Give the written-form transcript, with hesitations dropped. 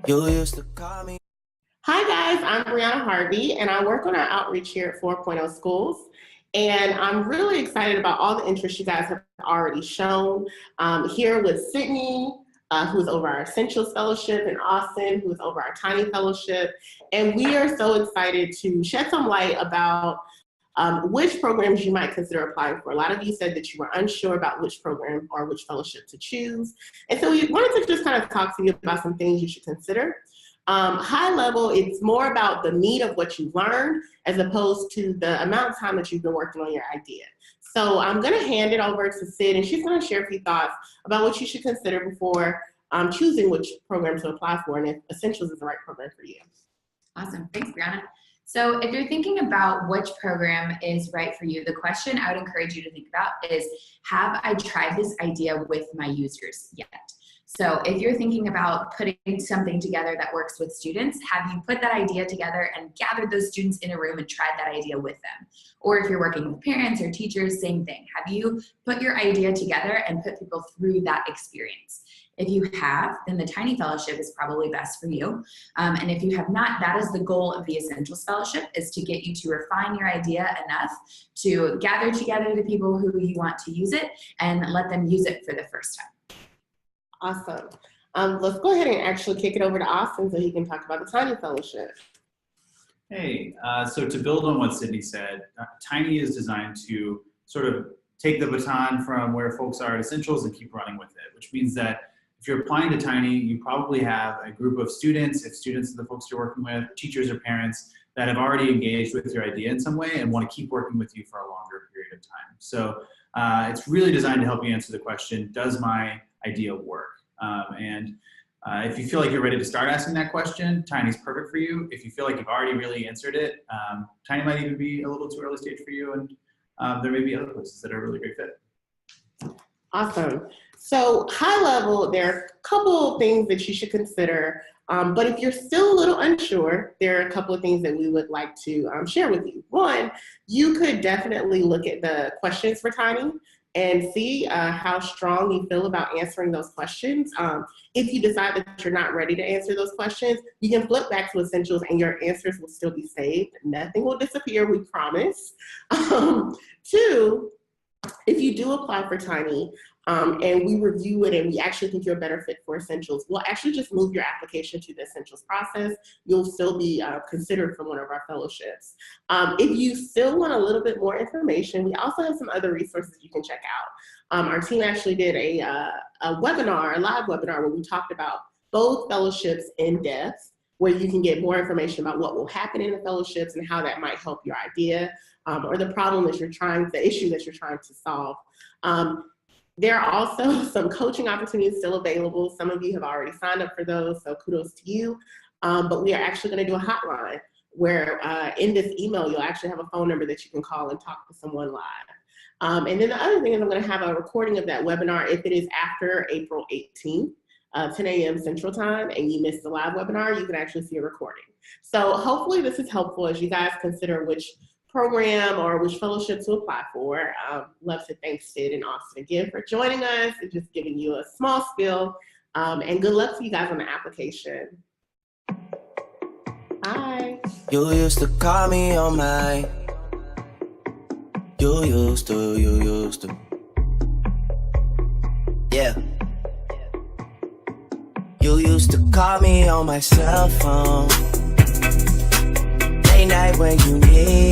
You used to call me. Hi guys, I'm Brianna Harvey and I work on our outreach here at 4.0 Schools. And I'm really excited about all the interest you guys have already shown. Here with Sydney, who's over our Essentials Fellowship, and Austin, who's over our Tiny Fellowship. And we are so excited to shed some light about which programs you might consider applying for. A lot of you said that you were unsure about which program or which fellowship to choose. And so we wanted to just kind of talk to you about some things you should consider. High level, it's more about the meat of what you learned as opposed to the amount of time that you've been working on your idea. So I'm going to hand it over to Sid, and she's going to share a few thoughts about what you should consider before choosing which program to apply for and if Essentials is the right program for you. Awesome. Thanks, Brianna. So if you're thinking about which program is right for you, the question I would encourage you to think about is, have I tried this idea with my users yet? So if you're thinking about putting something together that works with students, have you put that idea together and gathered those students in a room and tried that idea with them? Or if you're working with parents or teachers, same thing. Have you put your idea together and put people through that experience? If you have, then the Tiny Fellowship is probably best for you. And if you have not, that is the goal of the Essentials Fellowship, is to get you to refine your idea enough to gather together the people who you want to use it and let them use it for the first time. Awesome. Let's go ahead and actually kick it over to Austin so he can talk about the Tiny Fellowship. Hey, so to build on what Sydney said, Tiny is designed to sort of take the baton from where folks are at Essentials and keep running with it, which means that if you're applying to Tiny, you probably have a group of students, if students are the folks you're working with, teachers or parents, that have already engaged with your idea in some way and want to keep working with you for a longer period of time. So it's really designed to help you answer the question, does my idea work? If you feel like you're ready to start asking that question, Tiny's perfect for you. If you feel like you've already really answered it, Tiny might even be a little too early stage for you, and there may be other places that are a really great fit. Awesome. So high level, there are a couple of things that you should consider, but if you're still a little unsure, there are a couple of things that we would like to share with you. One, you could definitely look at the questions for Tiny and see how strong you feel about answering those questions. If you decide that you're not ready to answer those questions, you can flip back to Essentials and your answers will still be saved. Nothing will disappear, we promise. Two, if you do apply for Tiny and we review it and we actually think you're a better fit for Essentials, we'll actually just move your application to the Essentials process. You'll still be considered for one of our fellowships. If you still want a little bit more information, we also have some other resources you can check out. Our team actually did a webinar, a live webinar, where we talked about both fellowships in depth, where you can get more information about what will happen in the fellowships and how that might help your idea or the problem that the issue that you're trying to solve. There are also some coaching opportunities still available. Some of you have already signed up for those, so kudos to you. But we are actually going to do a hotline where in this email, you'll actually have a phone number that you can call and talk to someone live. And then the other thing is I'm going to have a recording of that webinar if it is after April 18th. 10 a.m. Central Time, and you missed the live webinar, you can actually see a recording. So hopefully this is helpful as you guys consider which program or which fellowship to apply for. Love to thank Sid and Austin again for joining us and just giving you a small spiel. And good luck to you guys on the application. Bye. You used to call me on my. You used to. Yeah. You used to call me on my cell phone. Late night when you need